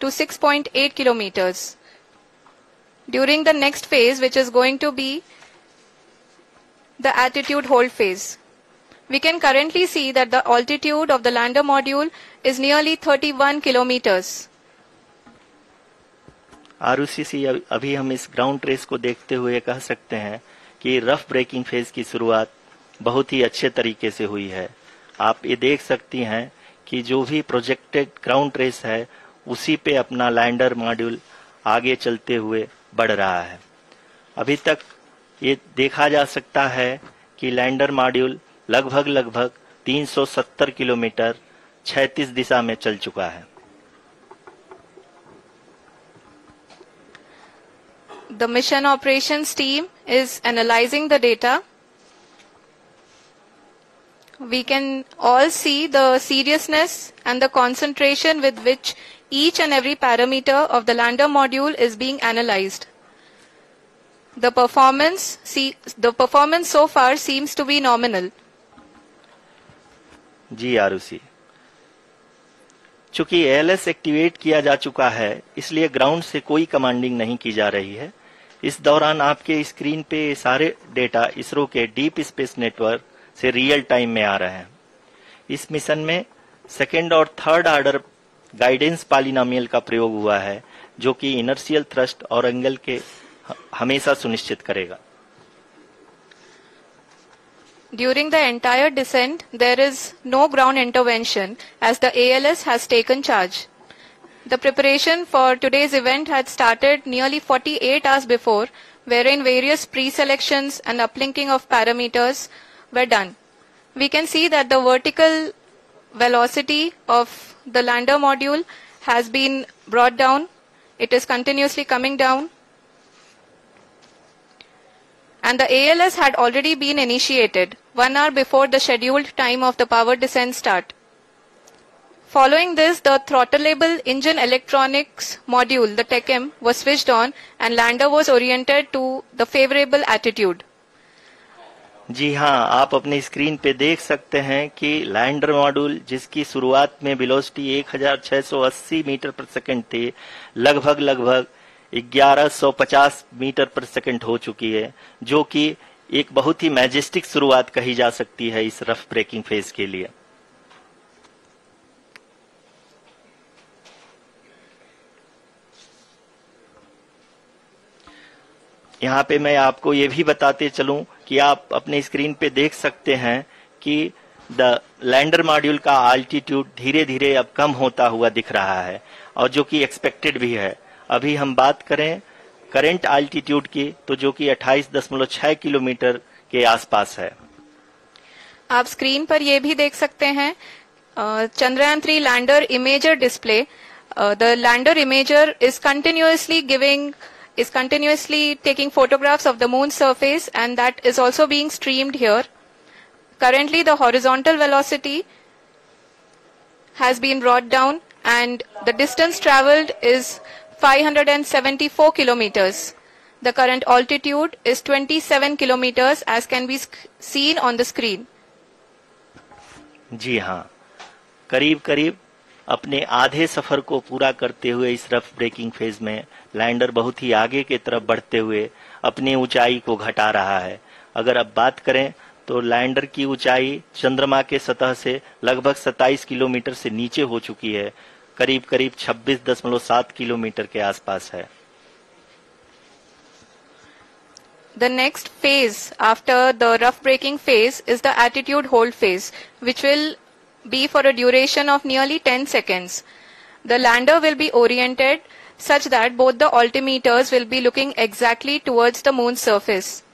to 6.8 kilometers. During the next phase, which is going to be the attitude hold phase, we can currently see that the altitude of the lander module is nearly 31 kilometers. Arushi, अभी हम इस ground trace को देखते हुए कह सकते हैं कि रफ ब्रेकिंग फेज की शुरुआत बहुत ही अच्छे तरीके से हुई है। आप ये देख सकती हैं कि जो भी प्रोजेक्टेड ग्राउंड ट्रेस है उसी पे अपना लैंडर मॉड्यूल आगे चलते हुए बढ़ रहा है। अभी तक ये देखा जा सकता है कि लैंडर मॉड्यूल लगभग 370 किलोमीटर 36 दिशा में चल चुका है। The mission operations team is analyzing the data. We can all see the seriousness and the concentration with which each and every parameter of the lander module is being analyzed. The performance so far seems to be nominal. जी आरुषि, चूंकि ALS activate किया जा चुका है इसलिए ground से कोई commanding नहीं की जा रही है। इस दौरान आपके स्क्रीन पे सारे डेटा इसरो के डीप स्पेस नेटवर्क से रियल टाइम में आ रहे हैं। इस मिशन में सेकेंड और थर्ड ऑर्डर गाइडेंस पॉलिनोमियल का प्रयोग हुआ है जो कि इनर्शियल थ्रस्ट और एंगल के हमेशा सुनिश्चित करेगा। During the entire descent, there is no ground intervention as the ALS has taken charge. The preparation for today's event had started nearly 48 hours before, wherein various pre-selections and uplinking of parameters were done. We can see that the vertical velocity of the lander module has been brought down. It is continuously coming down. And the ALS had already been initiated 1 hour before the scheduled time of the power descent start. Following this, the throttleable engine electronics module, the TECM, was switched on and lander was oriented to the favorable attitude. जी हाँ, आप अपने screen पे देख सकते हैं कि lander module जिसकी शुरुआत में वेलोसिटी 1680 मीटर पर सेकंड थी, लगभग 1150 मीटर पर सेकंड हो चुकी है, जो कि एक बहुत ही मैजेस्टिक शुरुआत कही जा सकती है इस रफ ब्रेकिंग फेज के लिए। यहाँ पे मैं आपको ये भी बताते चलूं कि आप अपने स्क्रीन पे देख सकते हैं कि द लैंडर मॉड्यूल का आल्टीट्यूड धीरे धीरे अब कम होता हुआ दिख रहा है और जो कि एक्सपेक्टेड भी है। अभी हम बात करें करंट आल्टीट्यूड की तो जो कि 28.6 किलोमीटर के आसपास है। आप स्क्रीन पर ये भी देख सकते हैं Chandrayaan 3 lander imager display. The lander imager is continuously taking photographs of the moon's surface, and that is also being streamed here. Currently the horizontal velocity has been brought down and the distance traveled is 574 kilometers. The current altitude is 27 kilometers as can be seen on the screen. जी हाँ, करीब अपने आधे सफर को पूरा करते हुए इस rough breaking phase में लैंडर बहुत ही आगे की तरफ बढ़ते हुए अपनी ऊंचाई को घटा रहा है। अगर अब बात करें तो लैंडर की ऊंचाई चंद्रमा के सतह से लगभग 27 किलोमीटर से नीचे हो चुकी है, करीब 26.7 किलोमीटर के आसपास है। The next phase after the rough braking phase is the attitude hold phase, which will be for a duration of nearly 10 seconds. The lander will be oriented such that both the altimeters will be looking exactly towards the moon's surface.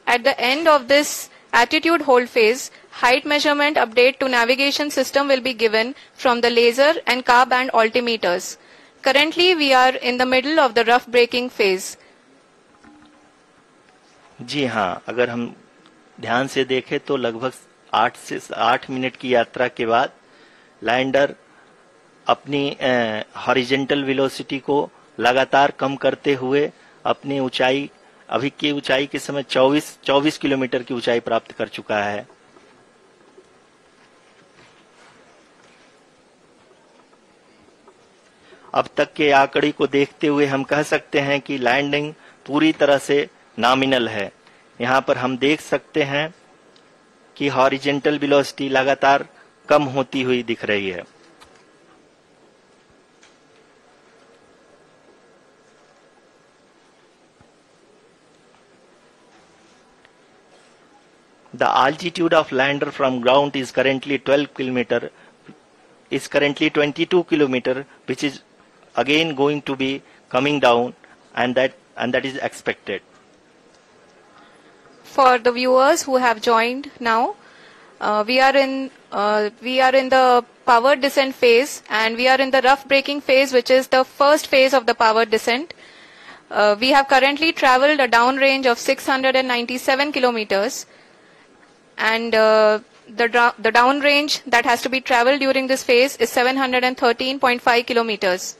At the end of this attitude hold phase, height measurement update to navigation system will be given from the laser and car band altimeters. Currently we are in the middle of the rough braking phase. जी हाँ, अगर हम ध्यान से देखें तो लगभग 8 से 8 minute की यात्रा के बाद लैंडर अपनी हॉरिजॉन्टल वेलोसिटी को लगातार कम करते हुए अपनी ऊंचाई अभी की ऊंचाई के समय 24 किलोमीटर की ऊंचाई प्राप्त कर चुका है। अब तक के आंकड़े को देखते हुए हम कह सकते हैं कि लैंडिंग पूरी तरह से नॉमिनल है। यहाँ पर हम देख सकते हैं कि हॉरिजेंटल वेलोसिटी लगातार कम होती हुई दिख रही है। The altitude of lander from ground is currently 22 kilometer, which is again going to be coming down, and that is expected. For the viewers who have joined now, we are in the powered descent phase, and we are in the rough braking phase, which is the first phase of the powered descent. We have currently traveled a downrange of 697 kilometers, and the downrange that has to be traveled during this phase is 713.5 kilometers.